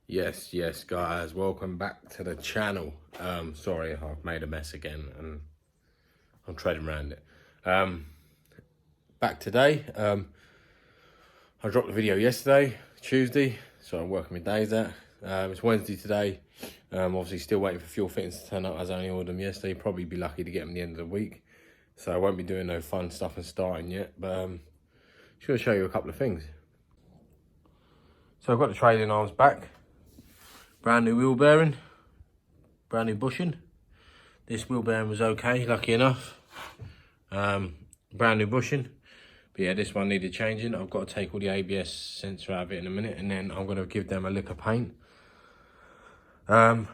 Yes, guys, welcome back to the channel. Sorry, I've made a mess again and I'm treading around it. Back today. I dropped the video yesterday, Tuesday, so I'm working my days out. It's Wednesday today. Obviously still waiting for fuel fittings to turn up, as I only ordered them yesterday. Probably be lucky to get them at the end of the week. So I won't be doing no fun stuff and starting yet, but just going to show you a couple of things. So I've got the trailing arms back. Brand new wheel bearing, brand new bushing. This wheel bearing was okay, lucky enough. Brand new bushing. But yeah, this one needed changing. I've got to take all the ABS sensor out of it in a minute, and then I'm going to give them a lick of paint. I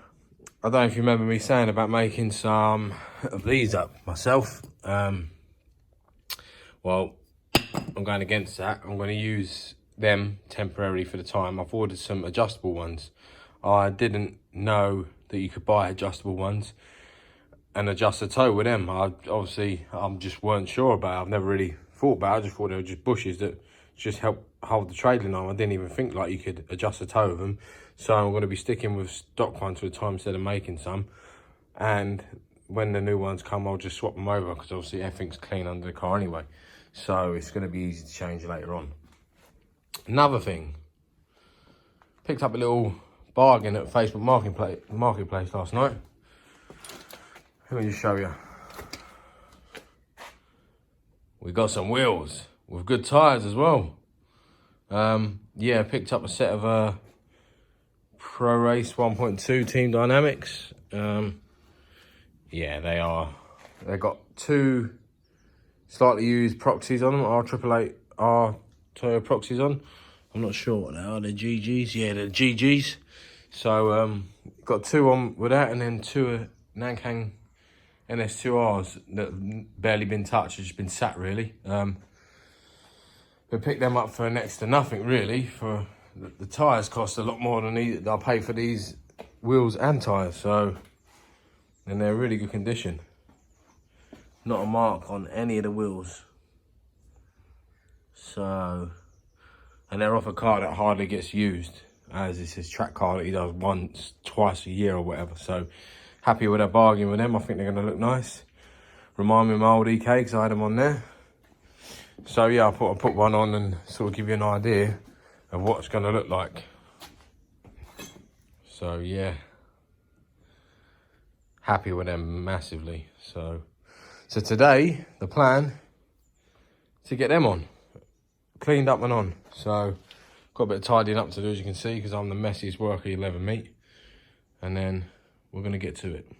don't know if you remember me saying about making some of these up myself. Well, I'm going against that. I'm going to use them temporarily for the time. I've ordered some adjustable ones. I didn't know that you could buy adjustable ones and adjust the toe with them. I just weren't sure about it. I've never really thought about it. I just thought they were just bushes that just help hold the trailing arm. I didn't even think like you could adjust the toe with them. So I'm going to be sticking with stock ones for the time instead of making some. And when the new ones come, I'll just swap them over because obviously everything's clean under the car anyway. So it's going to be easy to change later on. Another thing, picked up a little bargain at Facebook Marketplace last night. Let me just show you. We got some wheels with good tyres as well. Yeah, picked up a set of Pro Race 1.2 Team Dynamics. Yeah, they got two slightly used proxies on them, R888R Toyota proxies on. I'm not sure what they are, they're GGs. Yeah, they're GGs. So, got two on with that, and then two Nankang NS2Rs that have barely been touched, have just been sat really. We picked them up for next to nothing really. For the tyres cost a lot more than I pay for these wheels and tyres, so, and they're in really good condition. Not a mark on any of the wheels. So, and they're off a car that hardly gets used, as it's his track car that he does once, twice a year or whatever. So happy with that bargain with them. I think they're going to look nice. Remind me of my old EK because I had them on there. So yeah, I thought I'd put one on and sort of give you an idea of what it's going to look like. So yeah, happy with them massively. So today, the plan is to get them on, cleaned up and on. So got a bit of tidying up to do, as you can see, because I'm the messiest worker you'll ever meet. And then we're going to get to it.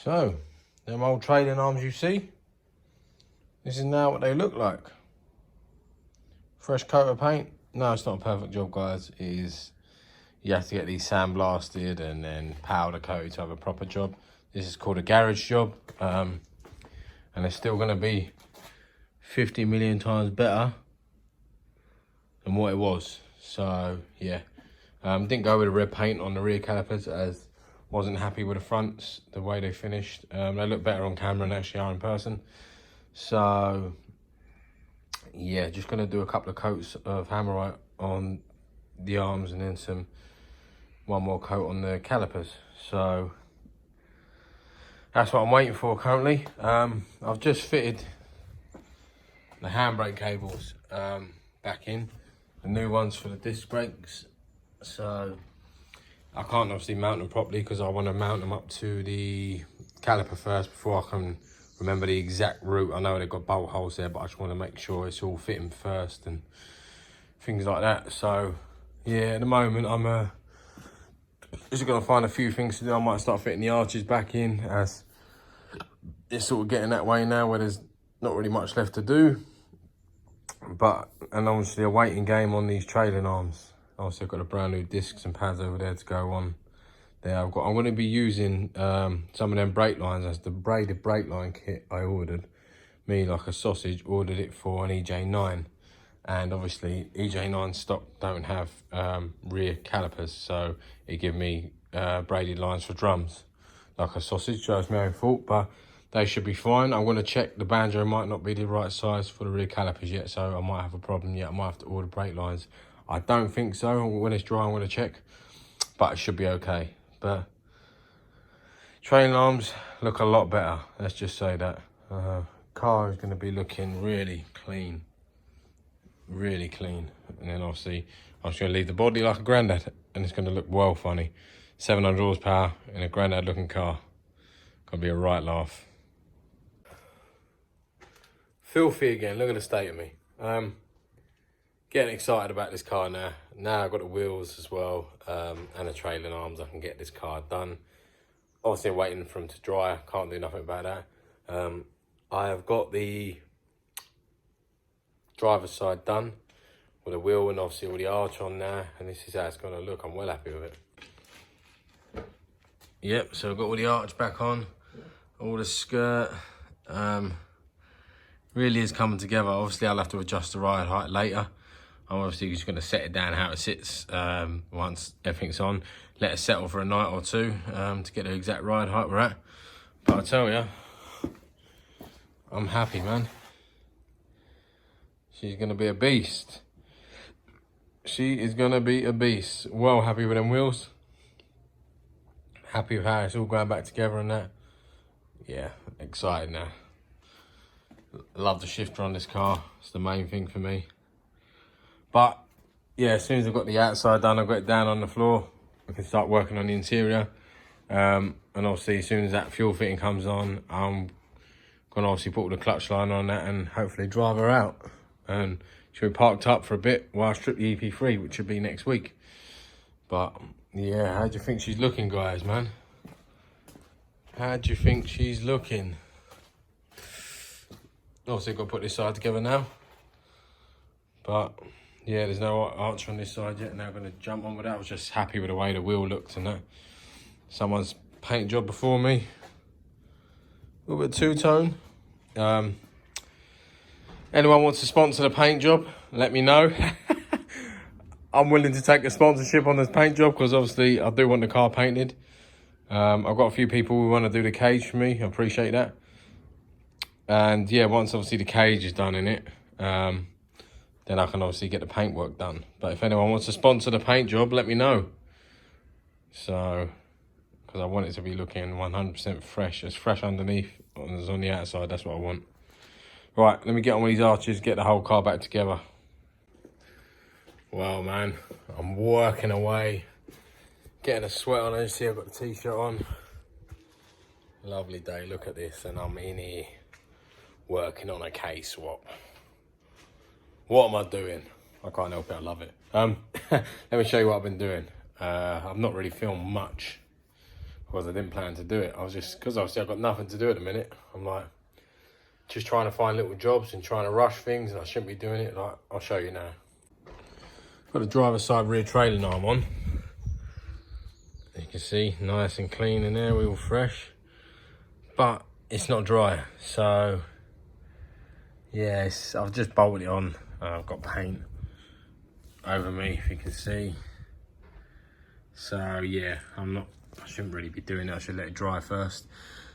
So, them old trailing arms you see, this is now what they look like. Fresh coat of paint. No, it's not a perfect job, guys. It is, you have to get these sandblasted and then powder coated to have a proper job. This is called a garage job. And it's still going to be 50 million times better than what it was. So, yeah, Didn't go with the red paint on the rear calipers as wasn't happy with the fronts, the way they finished. They look better on camera than actually are in person. So yeah, just gonna do a couple of coats of Hammerite on the arms and then one more coat on the calipers. So that's what I'm waiting for currently. I've just fitted the handbrake cables back in, the new ones for the disc brakes. So I can't obviously mount them properly because I want to mount them up to the caliper first before I can remember the exact route. I know they've got bolt holes there, but I just want to make sure it's all fitting first and things like that. So yeah, at the moment I'm just gonna find a few things to do. I might start fitting the arches back in as it's sort of getting that way now where there's not really much left to do. And obviously a waiting game on these trailing arms. Obviously I've got the brand new discs and pads over there to go on there. I'm going to be using some of them brake lines as the braided brake line kit I ordered. Me like a sausage ordered it for an EJ9, and obviously EJ9 stock don't have rear calipers, so it gave me braided lines for drums like a sausage. So it's my own fault, but they should be fine. I'm going to check the banjo might not be the right size for the rear calipers yet, so I might have a problem yet. I might have to order brake lines. I don't think so. When it's dry, I'm going to check, but it should be okay. But trailing arms look a lot better. Let's just say that. Car is going to be looking really clean. Really clean. And then obviously, I'm just going to leave the body like a Grandad, and it's going to look well funny. 700 horsepower in a Grandad looking car. Gonna be a right laugh. Filthy again, look at the state of me. Getting excited about this car now. Now I've got the wheels as well, and the trailing arms. I can get this car done. Obviously I'm waiting for them to dry. Can't do nothing about that. I have got the driver's side done with the wheel and obviously all the arch on there, and this is how it's gonna look. I'm well happy with it. Yep, so I've got all the arch back on, all the skirt. Really is coming together. Obviously I'll have to adjust the ride height later. I'm obviously just going to set it down how it sits once everything's on. Let it settle for a night or two to get the exact ride height we're at. But I tell you, I'm happy, man. She's going to be a beast. She is going to be a beast. Well happy with them wheels. Happy with how it's all going back together and that. Yeah, excited now. Love the shifter on this car. It's the main thing for me. But yeah, as soon as I've got the outside done, I've got it down on the floor, I can start working on the interior. And obviously as soon as that fuel fitting comes on, I'm gonna obviously put the clutch line on that and hopefully drive her out. And she'll be parked up for a bit while I strip the EP3, which should be next week. But yeah, how do you think she's looking, guys, man? How do you think she's looking? Obviously got to put this side together now. But yeah, there's no arch on this side yet. Now I'm going to jump on with that. I was just happy with the way the wheel looked and that. Someone's paint job before me. A little bit of two-tone. Anyone wants to sponsor the paint job, let me know. I'm willing to take a sponsorship on this paint job because obviously I do want the car painted. I've got a few people who want to do the cage for me. I appreciate that. And yeah, once obviously the cage is done in it, then I can obviously get the paintwork done. But if anyone wants to sponsor the paint job, let me know. So, because I want it to be looking 100% fresh. As fresh underneath as on the outside, that's what I want. Right, let me get on with these arches, get the whole car back together. Well, man, I'm working away. Getting a sweat on, as you see I've got the t-shirt on. Lovely day, look at this, and I'm in here working on a K-swap. What am I doing? I can't help it, I love it. Let me show you what I've been doing. I've not really filmed much because I didn't plan to do it. I was just, because obviously I've got nothing to do at the minute. I'm like, just trying to find little jobs and trying to rush things, and I shouldn't be doing it. Like, I'll show you now. Got the driver's side rear trailing arm on. You can see, nice and clean in there, all fresh. But it's not dry, so yeah, I've just bolted it on. I've got paint over me, if you can see. So yeah, I shouldn't really be doing that. I should let it dry first.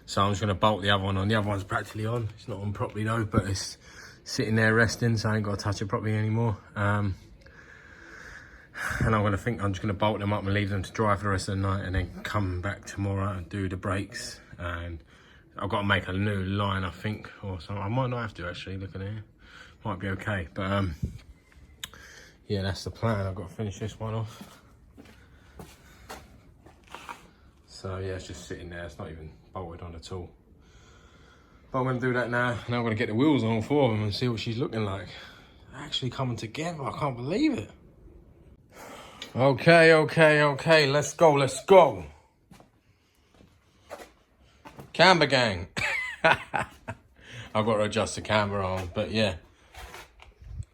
So I'm just gonna bolt the other one on. The other one's practically on. It's not on properly though, but it's sitting there resting, so I ain't got to touch it properly anymore. And I'm just gonna bolt them up and leave them to dry for the rest of the night, and then come back tomorrow and do the brakes. And I've got to make a new line, I think, or something. I might not have to actually. Look at it, might be okay. But yeah, that's the plan. I've got to finish this one off. So yeah, it's just sitting there. It's not even bolted on at all. But I'm going to do that now. Now I'm going to get the wheels on for them and see what she's looking like. They're actually coming together. I can't believe it. Okay. Let's go. Camber gang. I've got to adjust the camber on, but yeah.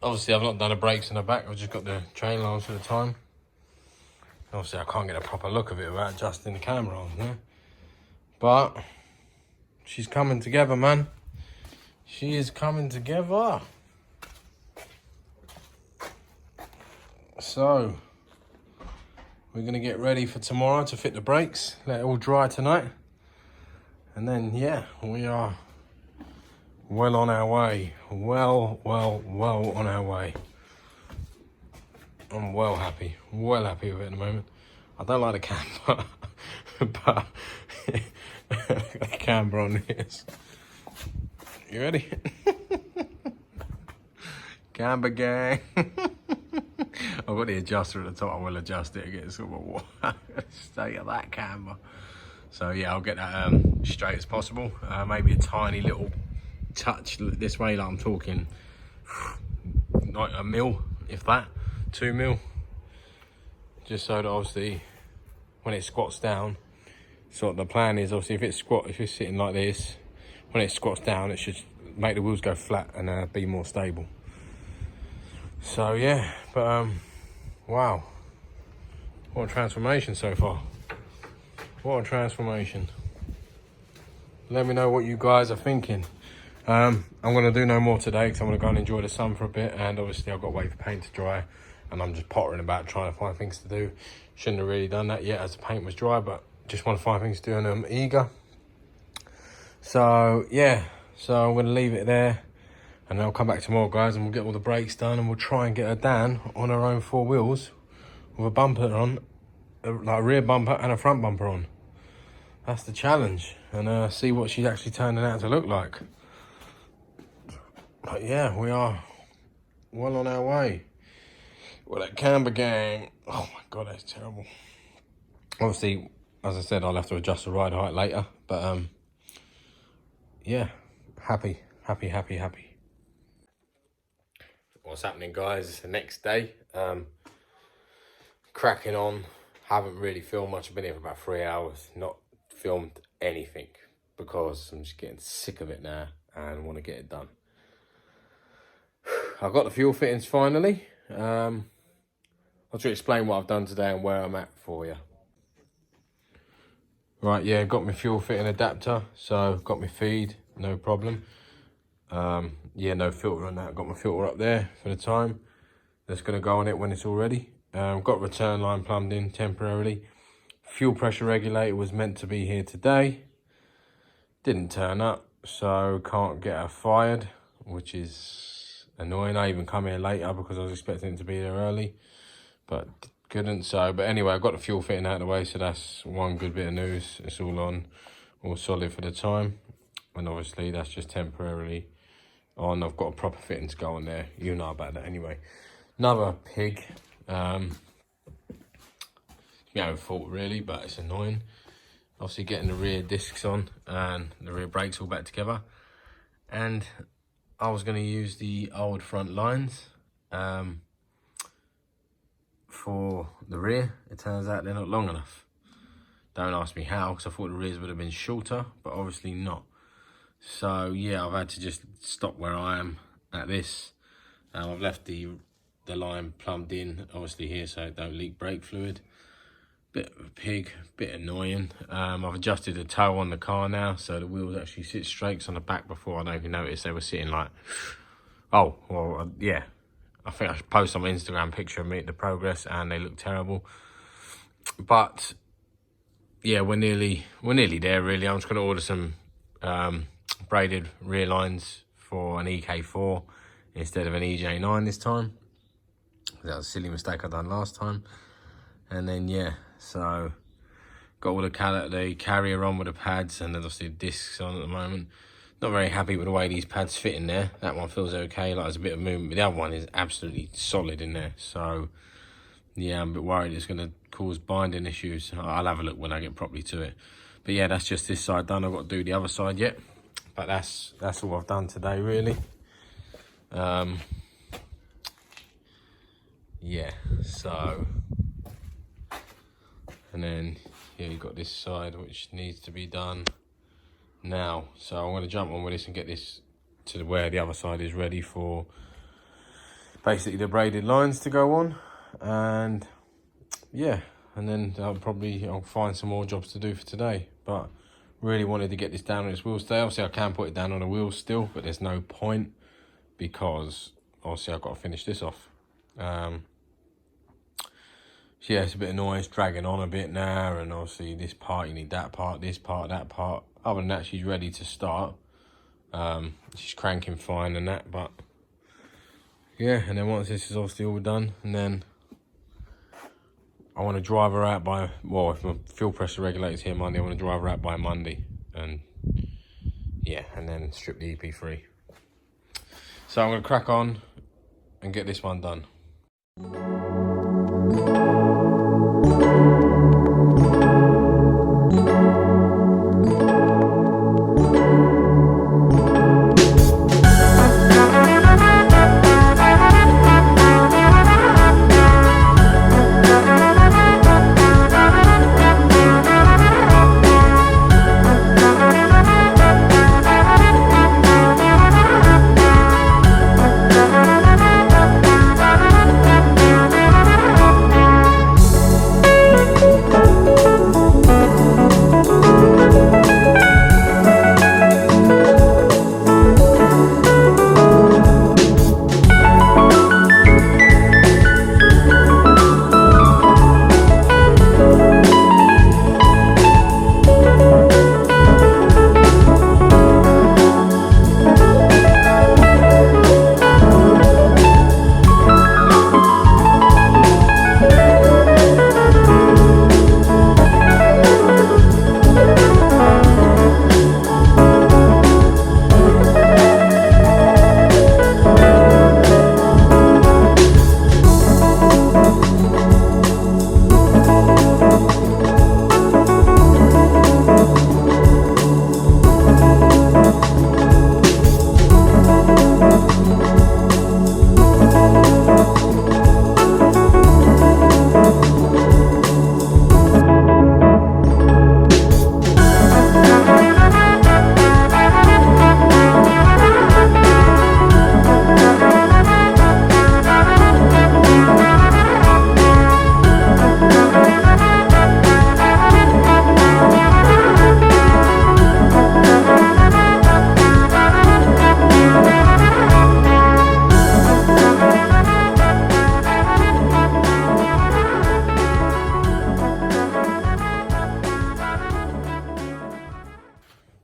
Obviously, I've not done the brakes in the back. I've just got the train lines for the time. Obviously, I can't get a proper look of it without adjusting the camera on, yeah? But she's coming together, man. She is coming together. So, we're going to get ready for tomorrow to fit the brakes. Let it all dry tonight. And then, yeah, we are well on our way. Well on our way. I'm well happy with it at the moment. I don't like the camber, but the camber on this. You ready? Camber gang. I've got the adjuster at the top. I will adjust it again. Sort of what state of that camber. So yeah, I'll get that straight as possible. Maybe a tiny little touch this way, like I'm talking like a mil, if that. 2 mil, just so that obviously when it squats down, so the plan is obviously if it's sitting like this, when it squats down, it should make the wheels go flat and be more stable. So yeah, but wow, what a transformation so far. What a transformation. Let me know what you guys are thinking. I'm going to do no more today because I'm going to go and enjoy the sun for a bit, and obviously I've got to wait for paint to dry. And I'm just pottering about trying to find things to do. Shouldn't have really done that yet as the paint was dry, but just want to find things to do and I'm eager. So yeah, so I'm going to leave it there and I'll come back tomorrow, guys, and we'll get all the brakes done and we'll try and get her down on her own 4 wheels with a bumper on, like a rear bumper and a front bumper on. That's the challenge, and see what she's actually turning out to look like. But yeah, we are well on our way. Well, that camber gang, oh my God, that's terrible. Obviously, as I said, I'll have to adjust the ride height later, but yeah, happy. What's happening, guys? It's the next day. Cracking on. Haven't really filmed much. I've been here for about 3 hours, not filmed anything because I'm just getting sick of it now and want to get it done. I've got the fuel fittings finally. I'll try to explain what I've done today and where I'm at for you. Right, yeah, got my fuel fitting adapter, so got my feed, no problem. Yeah, no filter on that. Got my filter up there for the time. That's going to go on it when it's all ready. Got return line plumbed in temporarily. Fuel pressure regulator was meant to be here today. Didn't turn up, so can't get her fired, which is annoying. I even come here later because I was expecting it to be there early, but couldn't. So, but anyway, I got the fuel fitting out of the way, so that's one good bit of news. It's all on, all solid for the time, and obviously that's just temporarily on. I've got a proper fitting to go on there. You know about that anyway. Another pig. It's my own fault really, but it's annoying. Obviously getting the rear discs on and the rear brakes all back together, and I was going to use the old front lines for the rear. It turns out they're not long enough. Don't ask me how, because I thought the rears would have been shorter, but obviously not. So yeah, I've had to just stop where I am at this. I've left the line plumbed in obviously here so it don't leak brake fluid. Bit of a pig, bit annoying. I've adjusted the toe on the car now so the wheels actually sit straight. 'Cause on the back before, I don't even notice they were sitting like, oh well, yeah, I think I should post on my Instagram picture of me at the progress and they look terrible. but yeah, we're nearly there really. I'm just going to order some braided rear lines for an EK4 instead of an EJ9 this time. That was a silly mistake I done last time. And then yeah, so got all the carrier on with the pads, and then obviously the discs on at the moment. Not very happy with the way these pads fit in there. That one feels okay, like there's a bit of movement, but the other one is absolutely solid in there. So yeah, I'm a bit worried it's going to cause binding issues. I'll have a look when I get properly to it. But yeah, that's just this side done. I've got to do the other side yet. But that's all I've done today, really. Yeah, so... And then, yeah, you've got this side, which needs to be done now. So I'm going to jump on with this and get this to where the other side is ready for basically the braided lines to go on. And yeah, and then I'll find some more jobs to do for today. But really wanted to get this down on its wheels today. Obviously I can put it down on the wheels still, but there's no point because obviously I've got to finish this off. So yeah, it's a bit annoying, it's dragging on a bit now, and obviously this part, you need that part, this part, that part. Other than that, she's ready to start. She's cranking fine and that, but yeah, and then once this is obviously all done, and then I want to drive her out by, well, if my fuel pressure regulator's here Monday, I want to drive her out by Monday, and yeah, and then strip the EP3. So I'm going to crack on and get this one done.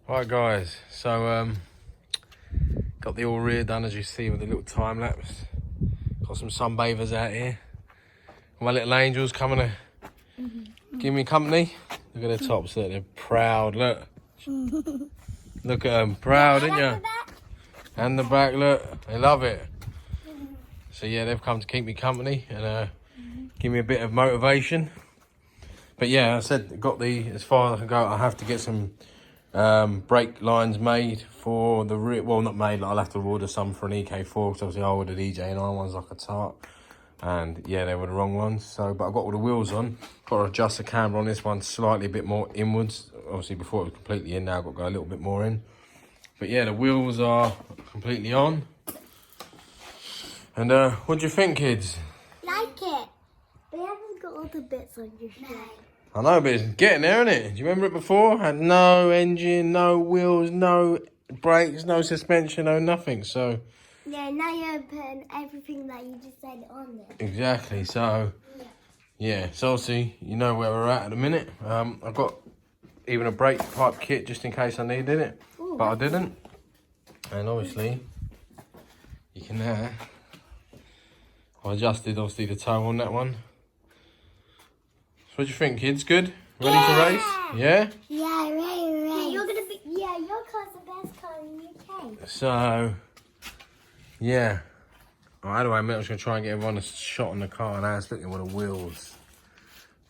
Right guys, so got the all rear done, as you see, with the little time lapse. Got some sunbathers out here. My little angels coming to give me company. Look at their tops, look, they're proud, look. Look at them, proud, aren't you? And the back, look, they love it. So yeah, they've come to keep me company and give me a bit of motivation. But yeah, I said, got as far as I can go, I have to get some brake lines made for the rear. Well, not made, like I'll have to order some for an EK4, because obviously I ordered EJ9 ones like a tart. And yeah, they were the wrong ones. So, but I've got all the wheels on. Got to adjust the camber on this one slightly a bit more inwards. Obviously before it was completely in, now I've got to go a little bit more in. But yeah, the wheels are completely on. And what do you think, kids? Like it. We haven't got all the bits on your shirt. I know, but it's getting there, isn't it? Do you remember it before? Had no engine, no wheels, no brakes, no suspension, no nothing. So yeah, now you're putting everything that you just said on there. exactly. So yeah, so obviously you know where we're at the minute. I've got even a brake pipe kit just in case I needed it, but I didn't. And obviously you can I adjusted obviously the toe on that one. So what do you think, kids? Good? Ready to race? Yeah? Yeah, right. You're gonna be. Yeah, your car's the best car in the UK. So, yeah. How do I admit I'm just going to try and get everyone a shot on the car now. It's looking at the wheels.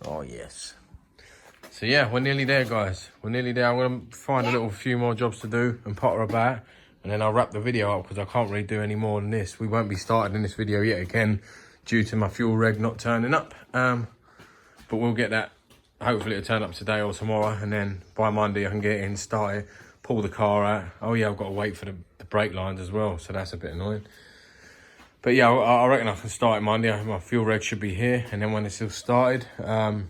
Oh, yes. So, yeah, we're nearly there, guys. We're nearly there. I'm going to find a few more jobs to do and potter about. And then I'll wrap the video up because I can't really do any more than this. We won't be starting in this video yet again due to my fuel reg not turning up. But we'll get that. Hopefully it'll turn up today or tomorrow. And then by Monday I can get it in, start it, pull the car out. Oh, yeah, I've got to wait for the brake lines as well. So that's a bit annoying. But yeah, I reckon I can start it Monday. My fuel reg should be here, and then when it's all started, and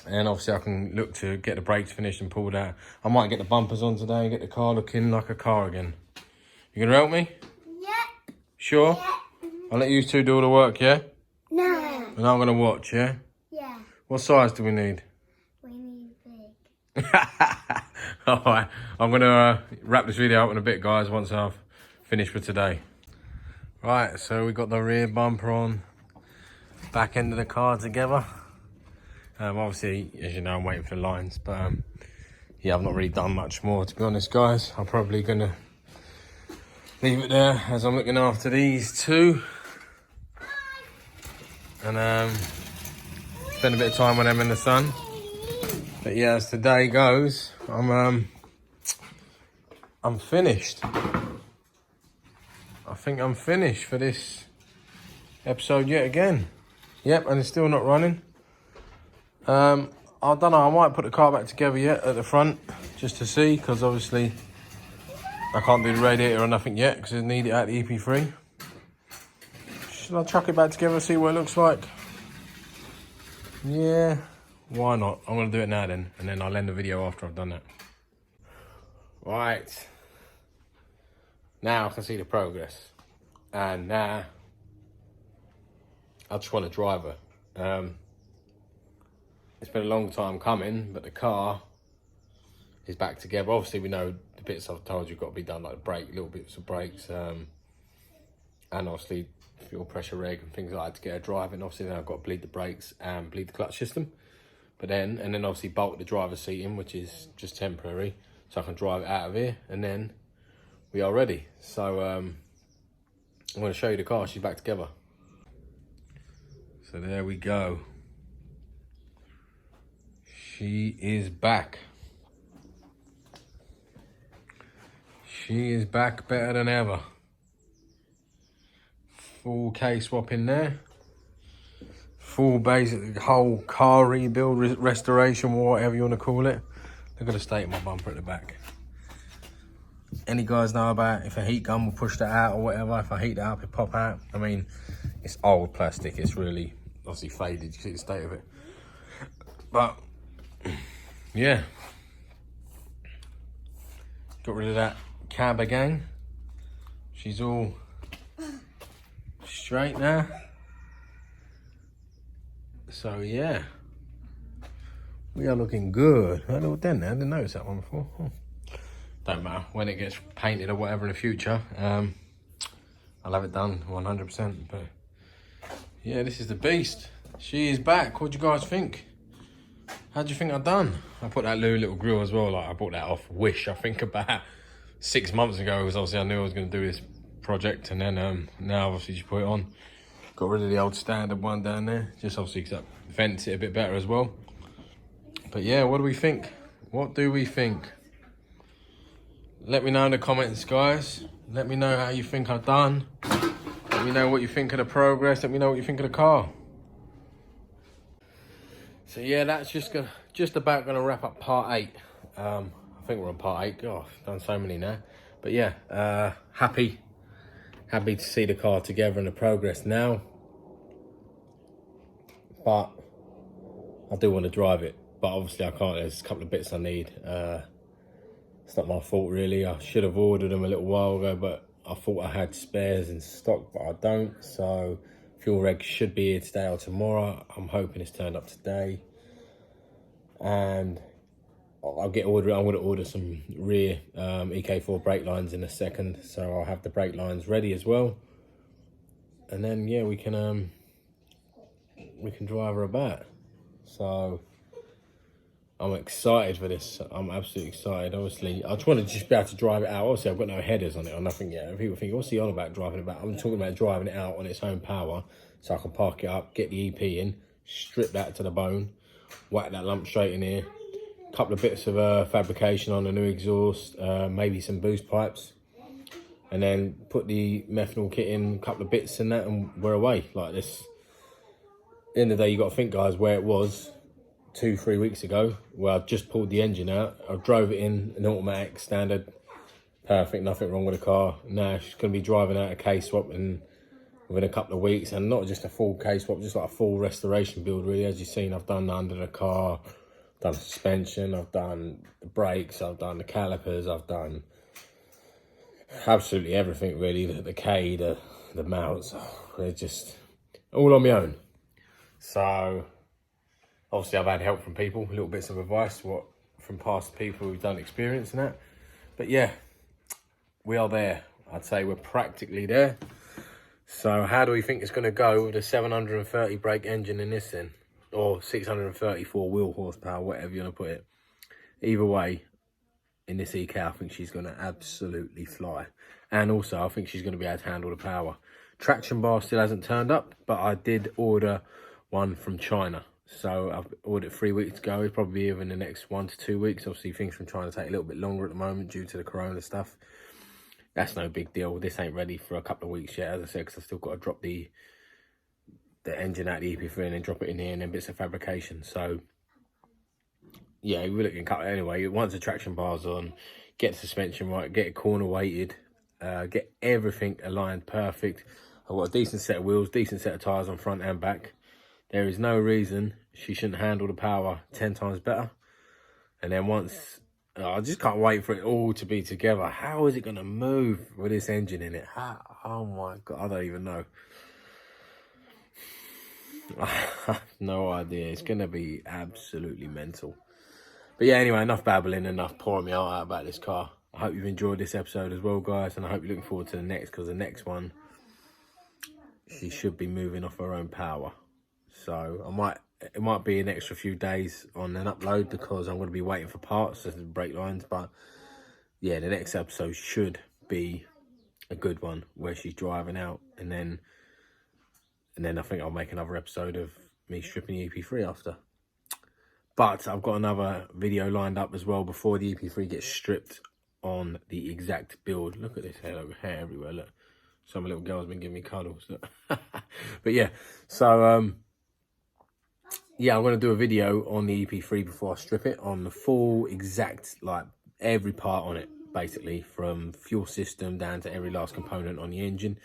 obviously I can look to get the brakes finished and pulled out. I might get the bumpers on today and get the car looking like a car again. You gonna help me? Yeah. Sure? Yeah. I'll let you two do all the work, yeah? No. And I'm gonna watch, yeah? Yeah. What size do we need? We need big. All right, I'm gonna wrap this video up in a bit, guys, once I've finished for today. Right, so we got the rear bumper on, back end of the car together. Obviously, as you know, I'm waiting for the lines, but yeah, I've not really done much more, to be honest, guys. I'm probably gonna leave it there as I'm looking after these two. And spend a bit of time with them in the sun. But yeah, as the day goes, I'm finished. I think I'm finished for this episode yet again. Yep, and it's still not running. I don't know, I might put the car back together yet at the front, just to see, because obviously I can't do the radiator or nothing yet, because I need it out the EP3. Should I chuck it back together and see what it looks like? Yeah, why not? I'm going to do it now then, and then I'll end the video after I've done that. Right. Now I can see the progress. And now I just want to drive her. It's been a long time coming, but the car is back together. Obviously, we know the bits I've told you got to be done, like the brake, little bits of brakes, and obviously fuel pressure reg and things like that to get her driving. Obviously, then I've got to bleed the brakes and bleed the clutch system. But then, and then obviously bolt the driver's seat in, which is just temporary, so I can drive it out of here, and then we are ready. So I'm going to show you the car. She's back together. So there we go. She is back. She is back better than ever. Full K-swap in there. Full basic, whole car rebuild, restoration, whatever you want to call it. Look at the state of my bumper at the back. Any guys know about if a heat gun will push that out or whatever? If I heat that up, it pop out. I mean, it's old plastic. It's really obviously faded. You see the state of it. But yeah, got rid of that cab again. She's all straight now. So yeah, we are looking good. A little dent there. I didn't notice that one before. Don't matter when it gets painted or whatever in the future. I'll have it done 100%. But yeah, this is the beast. She is back. What do you guys think? How do you think I've done? I put that little grill as well. Like I bought that off Wish, I think about 6 months ago, because obviously I knew I was going to do this project, and then now obviously just put it on. Got rid of the old standard one down there, just obviously because that vents it a bit better as well. But yeah, what do we think? What do we think? Let me know in the comments, guys. Let me know how you think I've done. Let me know what you think of the progress. Let me know what you think of the car. So yeah, that's just about gonna wrap up part 8. I think we're on part 8. God, I've done so many now. But yeah, happy to see the car together and the progress now. But I do want to drive it. But obviously I can't. There's a couple of bits I need. It's not my fault really. I should have ordered them a little while ago, but I thought I had spares in stock, but I don't. So Fuel reg should be here today or tomorrow. I'm hoping it's turned up today. And I'm going to order some rear EK4 brake lines in a second. So I'll have the brake lines ready as well. And then, yeah, we can drive her about. So I'm excited for this. I'm absolutely excited. Obviously, I just want to just be able to drive it out. Obviously, I've got no headers on it or nothing yet. People think, what's he on about driving it about? I'm talking about driving it out on its own power, so I can park it up, get the EP in, strip that to the bone, whack that lump straight in here, couple of bits of fabrication on the new exhaust, maybe some boost pipes, and then put the methanol kit in, a couple of bits in that, and we're away like this. At the end of the day, you got to think, guys, where it was 2-3 weeks ago, where I just pulled the engine out. I drove it in an automatic, standard, perfect, nothing wrong with the car. Now she's going to be driving out a K-swap within a couple of weeks, and not just a full K-swap, just like a full restoration build, really. As you've seen, I've done under the car, I've done the suspension, I've done the brakes, I've done the calipers, I've done absolutely everything, really. The K, the mounts, they're just all on my own. So obviously, I've had help from people, little bits of advice, from past people who've done experience and that. But yeah, we are there. I'd say we're practically there. So how do we think it's going to go with a 730 brake engine in this then? Or 634 wheel horsepower, whatever you want to put it. Either way, in this EK, I think she's going to absolutely fly. And also, I think she's going to be able to handle the power. Traction bar still hasn't turned up, but I did order one from China. So I've ordered it 3 weeks ago. It'll probably be here in the next 1 to 2 weeks. Obviously, things from China take a little bit longer at the moment due to the corona stuff. That's no big deal. This ain't ready for a couple of weeks yet, as I said, because I've still got to drop the engine out of the EP3 and then drop it in here, and then bits of fabrication. So yeah, we're looking cut anyway. Once the traction bar's on, get the suspension right, get it corner weighted, get everything aligned perfect. I've got a decent set of wheels, decent set of tyres on front and back. There is no reason she shouldn't handle the power 10 times better. And then once, I just can't wait for it all to be together. How is it going to move with this engine in it? Oh my God, I don't even know. I have no idea. It's going to be absolutely mental. But yeah, anyway, enough babbling, enough pouring me out about this car. I hope you've enjoyed this episode as well, guys. And I hope you're looking forward to the next, because the next one, she should be moving off her own power. So it might be an extra few days on an upload, because I'm going to be waiting for parts of the brake lines. But yeah, the next episode should be a good one, where she's driving out, and then I think I'll make another episode of me stripping the EP3 after. But I've got another video lined up as well before the EP3 gets stripped on the exact build. Look at this hair everywhere. Look, some little girl's been giving me cuddles. But yeah, so yeah, I'm going to do a video on the EP3 before I strip it, on the full exact, like every part on it, basically, from fuel system down to every last component on the engine.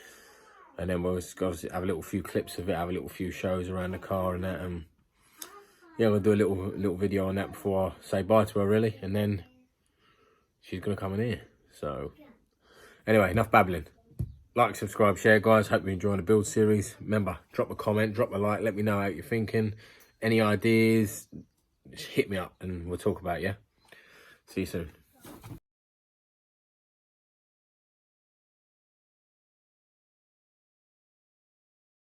And then we'll obviously have a little few clips of it, have a little few shows around the car and that. And yeah, we'll do a little video on that before I say bye to her, really. And then she's going to come in here. So anyway, enough babbling. Like, subscribe, share, guys. Hope you're enjoying the build series. Remember, drop a comment, drop a like. Let me know how you're thinking. Any ideas, just hit me up and we'll talk about it, yeah? See you soon.